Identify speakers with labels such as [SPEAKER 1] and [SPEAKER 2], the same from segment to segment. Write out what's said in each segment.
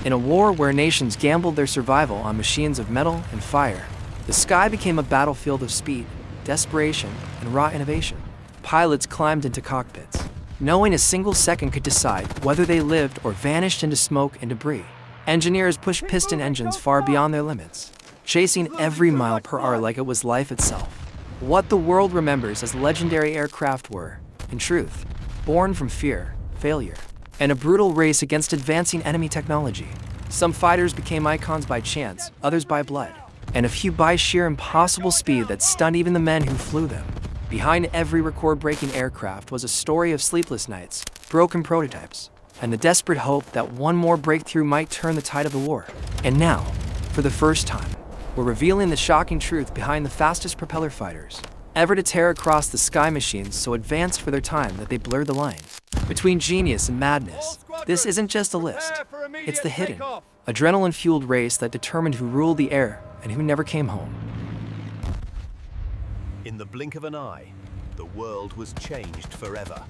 [SPEAKER 1] In a war where nations gambled their survival on machines of metal and fire, the sky became a battlefield of speed, desperation, and raw innovation. Pilots climbed into cockpits, knowing a single second could decide whether they lived or vanished into smoke and debris. Engineers pushed piston engines far beyond their limits, chasing every mile per hour like it was life itself. What the world remembers as legendary aircraft were, in truth, born from fear, failure, and a brutal race against advancing enemy technology. Some fighters became icons by chance, others by blood, and a few by sheer impossible speed that stunned even the men who flew them. Behind every record-breaking aircraft was a story of sleepless nights, broken prototypes, and the desperate hope that one more breakthrough might turn the tide of the war. And now, for the first time, we're revealing the shocking truth behind the fastest propeller fighters ever to tear across the sky, machines so advanced for their time that they blurred the line between genius and madness. This isn't just a list, it's the hidden, adrenaline-fueled race that determined who ruled the air and who never came home.
[SPEAKER 2] In the blink of an eye, the world was changed forever.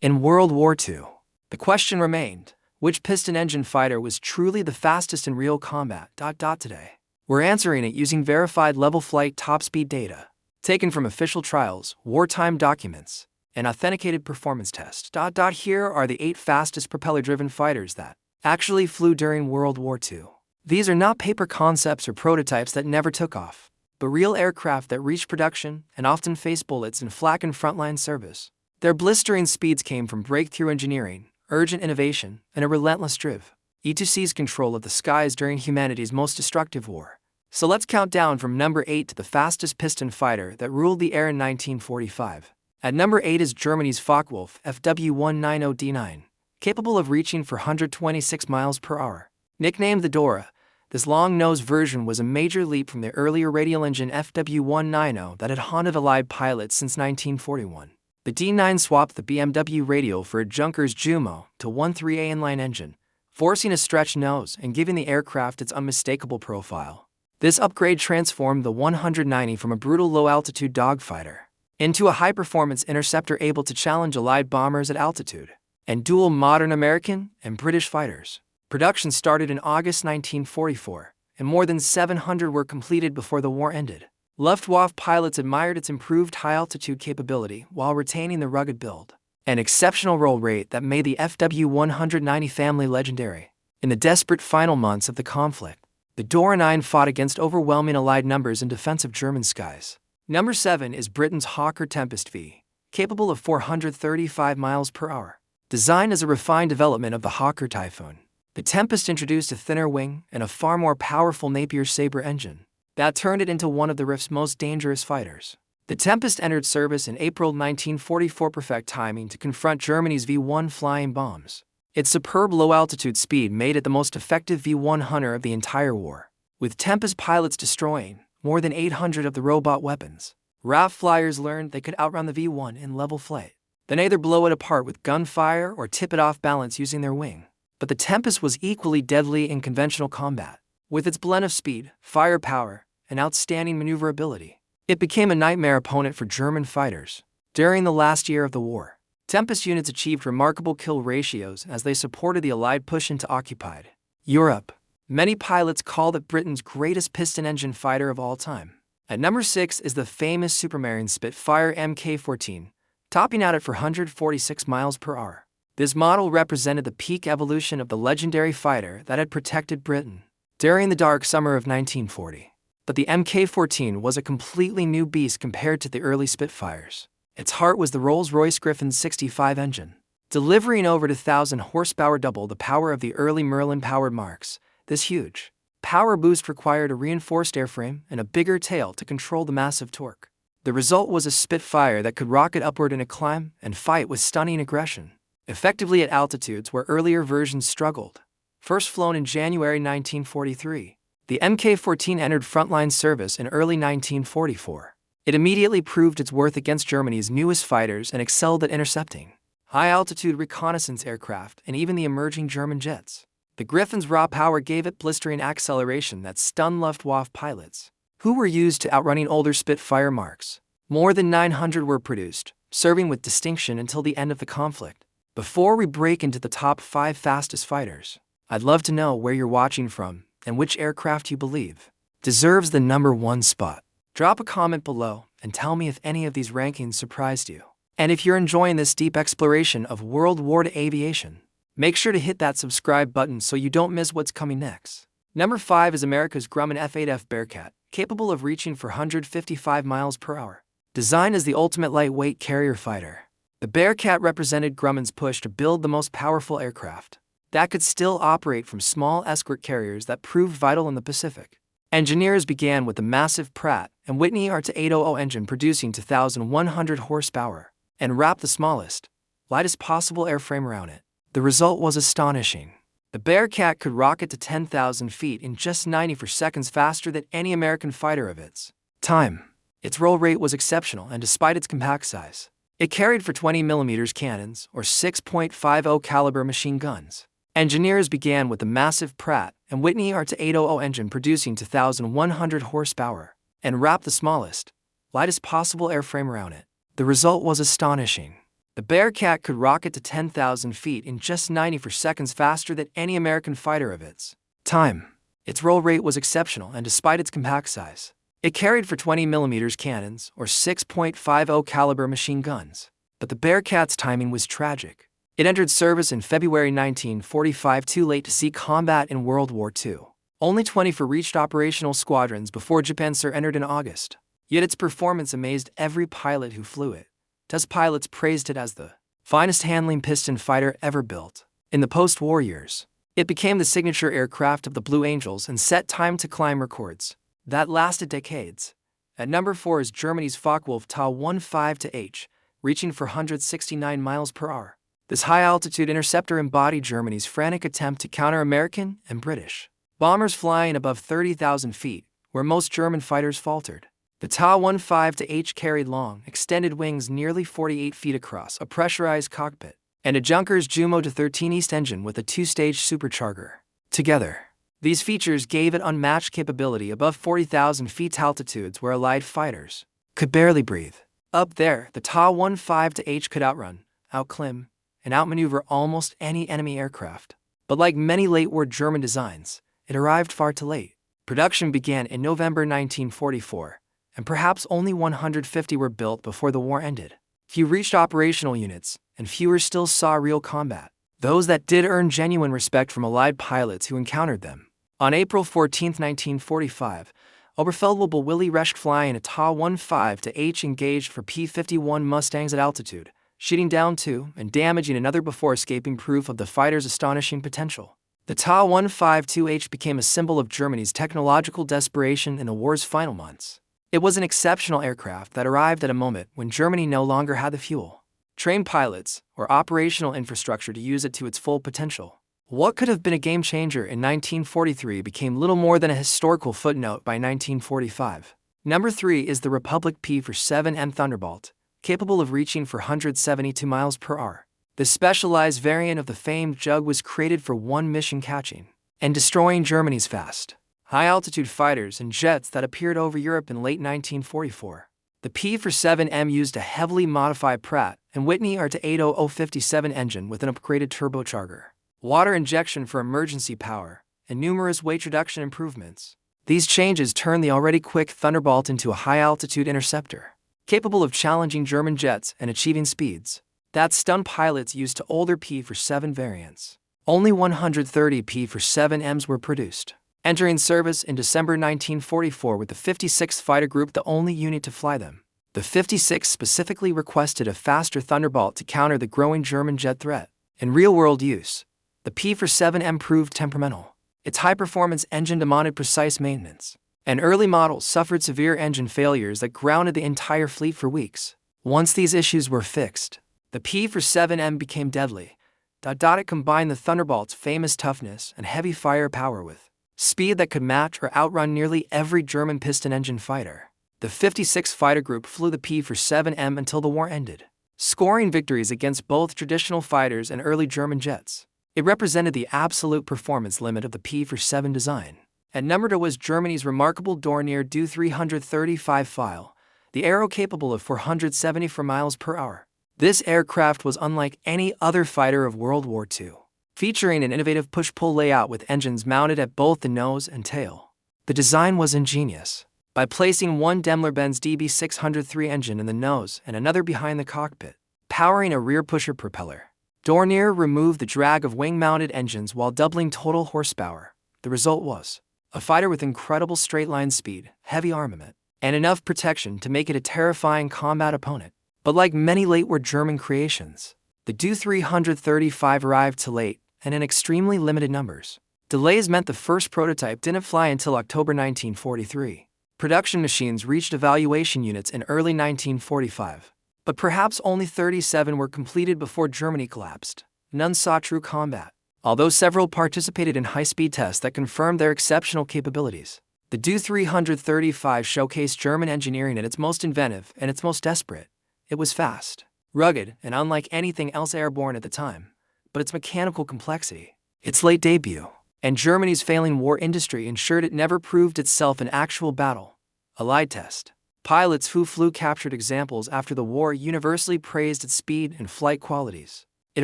[SPEAKER 1] In World War II, the question remained, which piston engine fighter was truly the fastest in real combat? Today, we're answering it using verified level flight top speed data, taken from official trials, wartime documents, and authenticated performance tests. Here are the 8 fastest propeller-driven fighters that actually flew during World War II. These are not paper concepts or prototypes that never took off, but real aircraft that reached production and often faced bullets in flak and frontline service. Their blistering speeds came from breakthrough engineering, urgent innovation, and a relentless drive to seize control of the skies during humanity's most destructive war. So let's count down from number 8 to the fastest piston fighter that ruled the air in 1945. At number 8 is Germany's Focke-Wulf FW190D9, capable of reaching for 126 miles per hour. Nicknamed the Dora, this long-nosed version was a major leap from the earlier radial engine FW190 that had haunted Allied pilots since 1941. The D9 swapped the BMW radial for a Junkers Jumo to 1.3A inline engine, forcing a stretched nose and giving the aircraft its unmistakable profile. This upgrade transformed the 190 from a brutal low-altitude dogfighter into a high-performance interceptor able to challenge Allied bombers at altitude and duel modern American and British fighters. Production started in August 1944, and more than 700 were completed before the war ended. Luftwaffe pilots admired its improved high-altitude capability while retaining the rugged build, an exceptional roll rate that made the FW190 family legendary. In the desperate final months of the conflict, the Dora 9 fought against overwhelming Allied numbers in defense of German skies. Number 7 is Britain's Hawker Tempest V, capable of 435 miles per hour. Designed as a refined development of the Hawker Typhoon, the Tempest introduced a thinner wing and a far more powerful Napier Sabre engine that turned it into one of the RAF's most dangerous fighters. The Tempest entered service in April 1944, perfect timing to confront Germany's V-1 flying bombs. Its superb low-altitude speed made it the most effective V-1 hunter of the entire war, with Tempest pilots destroying more than 800 of the robot weapons. RAF flyers learned they could outrun the V-1 in level flight, then either blow it apart with gunfire or tip it off balance using their wing. But the Tempest was equally deadly in conventional combat. With its blend of speed, firepower, and outstanding maneuverability, it became a nightmare opponent for German fighters. During the last year of the war, Tempest units achieved remarkable kill ratios as they supported the Allied push into occupied Europe. Many pilots called it Britain's greatest piston engine fighter of all time. At number 6 is the famous Supermarine Spitfire Mk14, topping out at 446 miles per hour. This model represented the peak evolution of the legendary fighter that had protected Britain during the dark summer of 1940. But the Mk14 was a completely new beast compared to the early Spitfires. Its heart was the Rolls-Royce Griffon 65 engine, delivering over 1,000 horsepower, double the power of the early Merlin-powered Marks. This huge power boost required a reinforced airframe and a bigger tail to control the massive torque. The result was a Spitfire that could rocket upward in a climb and fight with stunning aggression, effectively at altitudes where earlier versions struggled. First flown in January 1943, the Mk14 entered frontline service in early 1944. It immediately proved its worth against Germany's newest fighters and excelled at intercepting high-altitude reconnaissance aircraft and even the emerging German jets. The Griffon's raw power gave it blistering acceleration that stunned Luftwaffe pilots, who were used to outrunning older Spitfire Marks. More than 900 were produced, serving with distinction until the end of the conflict. Before we break into the top 5 fastest fighters, I'd love to know where you're watching from and which aircraft you believe deserves the number 1 spot. Drop a comment below and tell me if any of these rankings surprised you. And if you're enjoying this deep exploration of World War II aviation, make sure to hit that subscribe button so you don't miss what's coming next. Number 5 is America's Grumman F-8F Bearcat, capable of reaching for 155 miles per hour. Designed as the ultimate lightweight carrier fighter, the Bearcat represented Grumman's push to build the most powerful aircraft that could still operate from small escort carriers that proved vital in the Pacific. Engineers began with the massive Pratt & Whitney R2800 engine producing 2,100 horsepower and wrapped the smallest, lightest possible airframe around it. The result was astonishing. The Bearcat could rocket to 10,000 feet in just 94 seconds faster than any American fighter of its time. Its roll rate was exceptional, and despite its compact size, it carried for 20mm cannons or 6.50 caliber machine guns. Engineers began with the massive Pratt & Whitney R2800 engine producing 2,100 horsepower and wrapped the smallest, lightest possible airframe around it. The result was astonishing. The Bearcat could rocket to 10,000 feet in just 94 seconds faster than any American fighter of its time. Its roll rate was exceptional, and despite its compact size, it carried for 20mm cannons or 6.50 caliber machine guns. But the Bearcat's timing was tragic. It entered service in February 1945, too late to see combat in World War II. Only 24 reached operational squadrons before Japan entered in August. Yet its performance amazed every pilot who flew it. TUS pilots praised it as the finest handling piston fighter ever built. In the post-war years, it became the signature aircraft of the Blue Angels and set time-to-climb records that lasted decades. At number 4 is Germany's Focke-Wulf Ta-15-H, reaching for 169 miles per hour. This high-altitude interceptor embodied Germany's frantic attempt to counter American and British bombers flying above 30,000 feet, where most German fighters faltered. The Ta-15-H carried long, extended wings nearly 48 feet across, a pressurized cockpit, and a Junkers Jumo-13 East engine with a 2-stage supercharger. Together, these features gave it unmatched capability above 40,000 feet altitudes where Allied fighters could barely breathe. Up there, the Ta-15-H could outrun, outclimb, and outmaneuver almost any enemy aircraft. But like many late-war German designs, it arrived far too late. Production began in November 1944. And perhaps only 150 were built before the war ended. Few reached operational units, and fewer still saw real combat. Those that did earned genuine respect from Allied pilots who encountered them. On April 14, 1945, Oberfeldwebel Willy Resch flying a Ta-15-H engaged for P-51 Mustangs at altitude, shooting down 2 and damaging another before escaping proof of the fighter's astonishing potential. The Ta-15-H became a symbol of Germany's technological desperation in the war's final months. It was an exceptional aircraft that arrived at a moment when Germany no longer had the fuel, trained pilots, or operational infrastructure to use it to its full potential. What could have been a game-changer in 1943 became little more than a historical footnote by 1945. Number 3 is the Republic P-47M Thunderbolt, capable of reaching for 172 miles per hour. This specialized variant of the famed Jug was created for one mission: catching and destroying Germany's fast, high-altitude fighters and jets that appeared over Europe in late 1944. The P-47M used a heavily modified Pratt & Whitney R2800-57 engine with an upgraded turbocharger, water injection for emergency power, and numerous weight reduction improvements. These changes turned the already quick Thunderbolt into a high-altitude interceptor, capable of challenging German jets and achieving speeds that stunned pilots used to older P-47 variants. Only 130 P-47Ms were produced, entering service in December 1944 with the 56th Fighter Group the only unit to fly them. The 56th specifically requested a faster Thunderbolt to counter the growing German jet threat. In real-world use, the P-47M proved temperamental. Its high-performance engine demanded precise maintenance, and early models suffered severe engine failures that grounded the entire fleet for weeks. Once these issues were fixed, the P-47M became deadly. It combined the Thunderbolt's famous toughness and heavy firepower with speed that could match or outrun nearly every German piston engine fighter. The 56th Fighter Group flew the P-47M until the war ended, scoring victories against both traditional fighters and early German jets. It represented the absolute performance limit of the P-47 design. At number 2 was Germany's remarkable Dornier Do 335 File, the aero capable of 474 miles per hour. This aircraft was unlike any other fighter of World War II, featuring an innovative push-pull layout with engines mounted at both the nose and tail. The design was ingenious. By placing one Daimler-Benz DB603 engine in the nose and another behind the cockpit, powering a rear-pusher propeller, Dornier removed the drag of wing-mounted engines while doubling total horsepower. The result was a fighter with incredible straight-line speed, heavy armament, and enough protection to make it a terrifying combat opponent. But like many late-war German creations, the Do-335 arrived too late and in extremely limited numbers. Delays meant the first prototype didn't fly until October 1943. Production machines reached evaluation units in early 1945, but perhaps only 37 were completed before Germany collapsed. None saw true combat, although several participated in high-speed tests that confirmed their exceptional capabilities. The Do-335 showcased German engineering at its most inventive and its most desperate. It was fast, rugged, and unlike anything else airborne at the time, but its mechanical complexity, its late debut, and Germany's failing war industry ensured it never proved itself in actual battle. A light test. Pilots who flew captured examples after the war universally praised its speed and flight qualities. It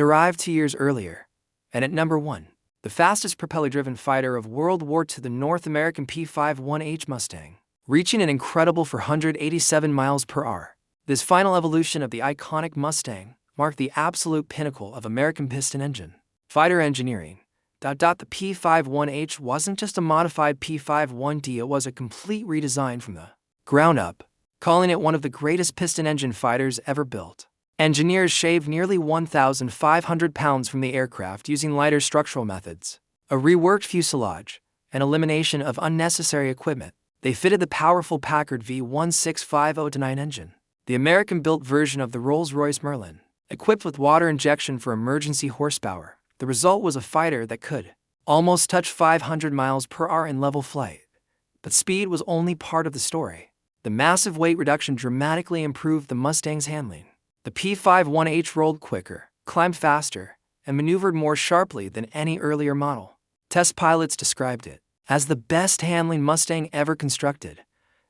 [SPEAKER 1] arrived 2 years earlier, and at number 1, the fastest propeller-driven fighter of World War II, the North American P-51 Mustang, reaching an incredible 487 miles per hour. This final evolution of the iconic Mustang marked the absolute pinnacle of American piston engine fighter engineering. The P-51 wasn't just a modified P-51D, it was a complete redesign from the ground up, calling it one of the greatest piston engine fighters ever built. Engineers shaved nearly 1,500 pounds from the aircraft using lighter structural methods, a reworked fuselage, and elimination of unnecessary equipment. They fitted the powerful Packard V1650-9 engine, the American-built version of the Rolls-Royce Merlin, equipped with water injection for emergency horsepower. The result was a fighter that could almost touch 500 miles per hour in level flight. But speed was only part of the story. The massive weight reduction dramatically improved the Mustang's handling. The P-51 rolled quicker, climbed faster, and maneuvered more sharply than any earlier model. Test pilots described it as the best handling Mustang ever constructed.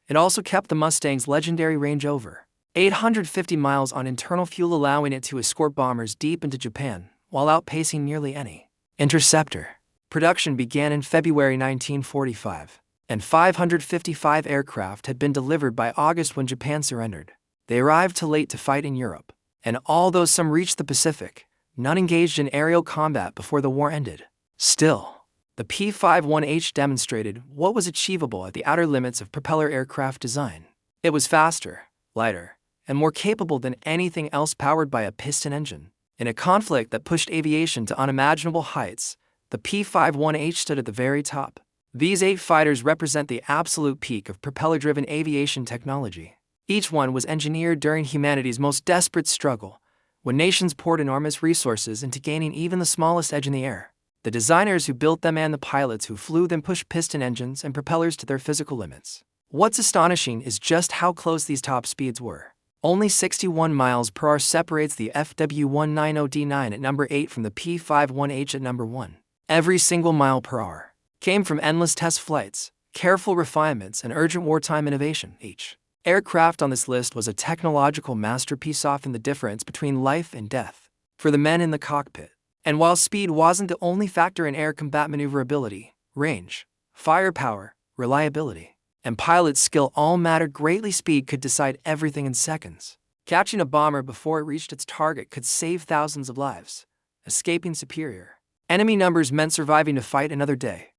[SPEAKER 1] It also kept the Mustang's legendary range over 850 miles on internal fuel, allowing it to escort bombers deep into Japan while outpacing nearly any interceptor. Production began in February 1945, and 555 aircraft had been delivered by August when Japan surrendered. They arrived too late to fight in Europe, and although some reached the Pacific, none engaged in aerial combat before the war ended. Still, the P-51 demonstrated what was achievable at the outer limits of propeller aircraft design. It was faster, lighter, and more capable than anything else powered by a piston engine. In a conflict that pushed aviation to unimaginable heights, the P-51 stood at the very top. These 8 fighters represent the absolute peak of propeller-driven aviation technology. Each one was engineered during humanity's most desperate struggle, when nations poured enormous resources into gaining even the smallest edge in the air. The designers who built them and the pilots who flew them pushed piston engines and propellers to their physical limits. What's astonishing is just how close these top speeds were. Only 61 miles per hour separates the FW190D9 at number 8 from the P-51 at number 1. Every single mile per hour came from endless test flights, careful refinements, and urgent wartime innovation. Each aircraft on this list was a technological masterpiece, often the difference between life and death for the men in the cockpit. And while speed wasn't the only factor in air combat, maneuverability, range, firepower, reliability, and pilot skill all mattered greatly. Speed could decide everything in seconds. Catching a bomber before it reached its target could save thousands of lives. Escaping superior enemy numbers meant surviving to fight another day.